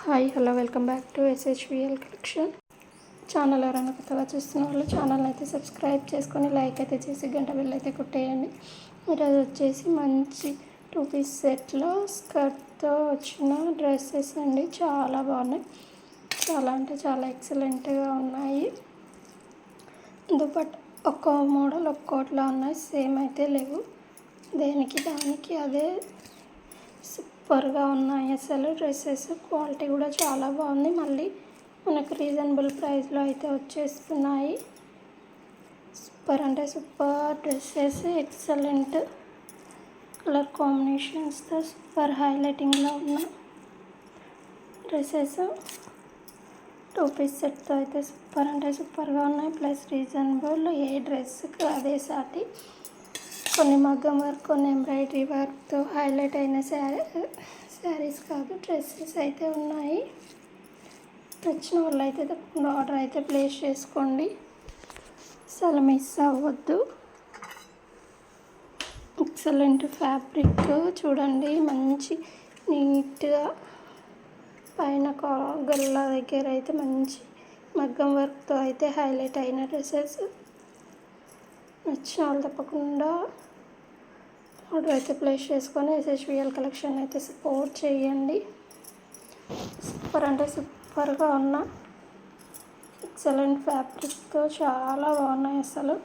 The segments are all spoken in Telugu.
Hi hello welcome back to SHVL collection. Channel ఎవరైనా కొత్తగా చూస్తున్న వాళ్ళు ఛానల్ అయితే సబ్స్క్రైబ్ చేసుకొని లైక్ అయితే చేసి గంట బెల్ అయితే కొట్టేయండి. ఈరోజు వచ్చేసి మంచి 2 పీస్ సెట్లో స్కర్ట్తో వచ్చిన డ్రెస్సెస్ అండి. చాలా బాగున్నాయి, చాలా అంటే చాలా ఎక్సలెంట్గా ఉన్నాయి. దుపట్ట ఒక్కో మోడల్ ఒక్కోట్లా ఉన్నాయి, సేమ్ అయితే లేవు. దానికి అదే సూపర్గా ఉన్నాయి. అసలు డ్రెస్సెస్ క్వాలిటీ కూడా చాలా బాగుంది. మళ్ళీ మనకు రీజనబుల్ ప్రైస్లో అయితే వచ్చేస్తున్నాయి. సూపర్ అంటే సూపర్ డ్రెస్సెస్, ఎక్సలెంట్ కలర్ కాంబినేషన్స్తో సూపర్ హైలైటింగ్లో ఉన్న డ్రెస్సెస్ 2 పీస్ సెట్తో అయితే సూపర్ అంటే సూపర్గా ఉన్నాయి. ప్లస్ రీజనబుల్, ఏ డ్రెస్కి అదే సాటి. కొన్ని మగ్గం వర్క్, కొన్ని ఎంబ్రాయిడరీ వర్క్తో హైలైట్ అయిన శారీస్ కాదు, డ్రెస్సెస్ అయితే ఉన్నాయి. నచ్చిన వాళ్ళు అయితే తప్పకుండా ఆర్డర్ అయితే ప్లేస్ చేసుకోండి, అసలు మిస్ అవ్వద్దు. ఎక్సలెంట్ ఫ్యాబ్రిక్ చూడండి, మంచి నీట్గా పైన గల్లా దగ్గర అయితే మంచి మగ్గం వర్క్తో అయితే హైలైట్ అయిన డ్రెస్సెస్. నచ్చిన వాళ్ళు తప్పకుండా ఆర్డర్ అయితే ప్లేస్ చేసుకొని SHVL కలెక్షన్ అయితే సపోర్ట్ చేయండి. సూపర్ అంటే సూపర్గా ఉన్న ఎక్సలెంట్ ఫ్యాబ్రిక్తో చాలా బాగున్నాయి. అసలు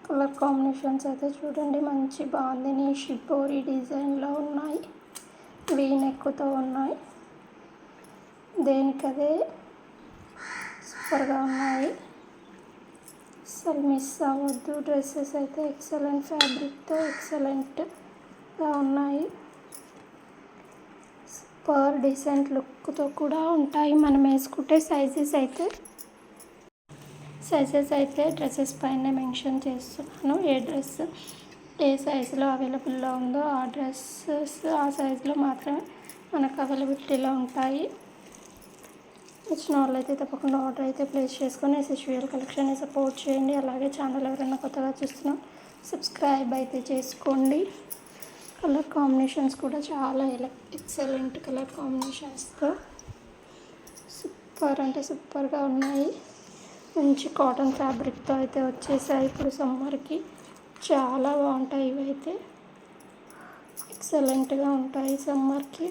కలర్ కాంబినేషన్స్ అయితే చూడండి, మంచి బాందిని షిబోరి డిజైన్లో ఉన్నాయి, వీనెక్కుతో ఉన్నాయి. దేనికదే సూపర్గా ఉన్నాయి, అసలు మిస్ అవ్వద్దు. డ్రెస్సెస్ అయితే ఎక్సలెంట్ ఫ్యాబ్రిక్తో ఎక్సలెంట్గా ఉన్నాయి. సూపర్ డీసెంట్ లుక్తో కూడా ఉంటాయి. మనం వేసుకుంటే సైజెస్ అయితే డ్రెస్సెస్ పైన మెన్షన్ చేస్తున్నాను. ఏ డ్రెస్ ఏ సైజులో అవైలబుల్లో ఉందో ఆ డ్రెస్సెస్ ఆ సైజులో మాత్రమే మనకు అవైలబిలిటీలో ఉంటాయి. వచ్చిన వాళ్ళు అయితే తప్పకుండా ఆర్డర్ అయితే ప్లేస్ చేసుకొని SHVL కలెక్షన్ని సపోర్ట్ చేయండి. అలాగే ఛానల్ ఎవరైనా కొత్తగా చూస్తున్నాం సబ్స్క్రైబ్ అయితే చేసుకోండి. కలర్ కాంబినేషన్స్ కూడా చాలా ఎక్సలెంట్ కలర్ కాంబినేషన్స్తో సూపర్ అంటే సూపర్గా ఉన్నాయి. మంచి కాటన్ ఫ్యాబ్రిక్తో అయితే వచ్చేసాయి. ఇప్పుడు సమ్మర్కి చాలా బాగుంటాయి. ఇవైతే ఎక్సలెంట్గా ఉంటాయి. సమ్మర్కి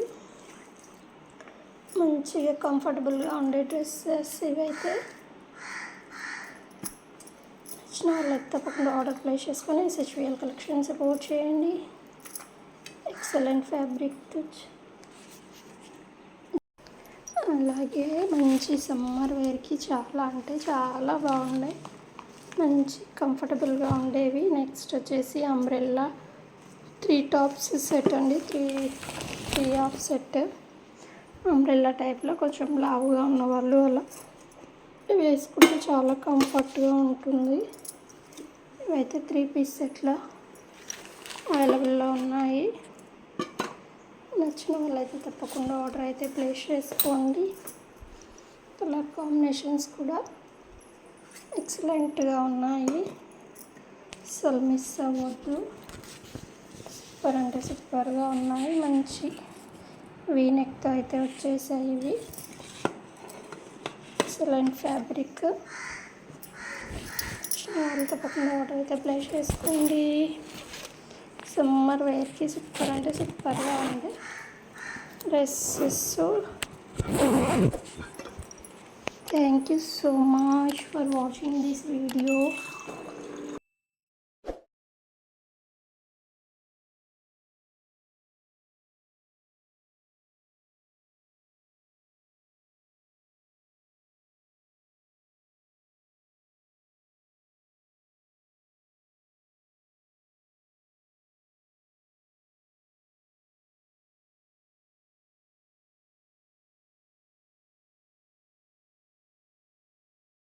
మంచిగా కంఫర్టబుల్గా ఉండే డ్రెస్సెస్ ఇవైతే. నచ్చిన వాళ్ళకి తప్పకుండా ఆర్డర్ ప్లేస్ చేసుకొని SHVL కలెక్షన్ సపోర్ట్ చేయండి. ఎక్సలెంట్ ఫ్యాబ్రిక్, అలాగే మంచి సమ్మర్ వేర్కి చాలా అంటే చాలా బాగున్నాయి, మంచి కంఫర్టబుల్గా ఉండేవి. నెక్స్ట్ వచ్చేసి అంబ్రెల్లా 3 టాప్స్ సెట్ అండి. త్రీ హాఫ్ సెట్ అంబ్రెల్లా టైప్లో కొంచెం లావుగా ఉన్న వాళ్ళు అలా వేసుకుంటే చాలా కంఫర్ట్గా ఉంటుంది. ఇవైతే 3 పీస్ సెట్లో అవైలబుల్లో ఉన్నాయి. నచ్చిన వాళ్ళైతే తప్పకుండా ఆర్డర్ అయితే ప్లేస్ చేసుకోండి. కలర్ కాంబినేషన్స్ కూడా ఎక్సలెంట్గా ఉన్నాయి, అసలు మిస్ అవ్వద్దు. సూపర్ అంటే సూపర్గా ఉన్నాయి. మంచి వీనెక్తో అయితే వచ్చేసాయి ఇవి. Excellent fabric. వాళ్ళు తప్పకుండా ఆర్డర్ అయితే ప్లేస్ చేసుకోండి. సమ్మర్ వేర్కి సూపర్ అంటే సూపర్గా ఉంది dresses. Thank you so much for watching this video.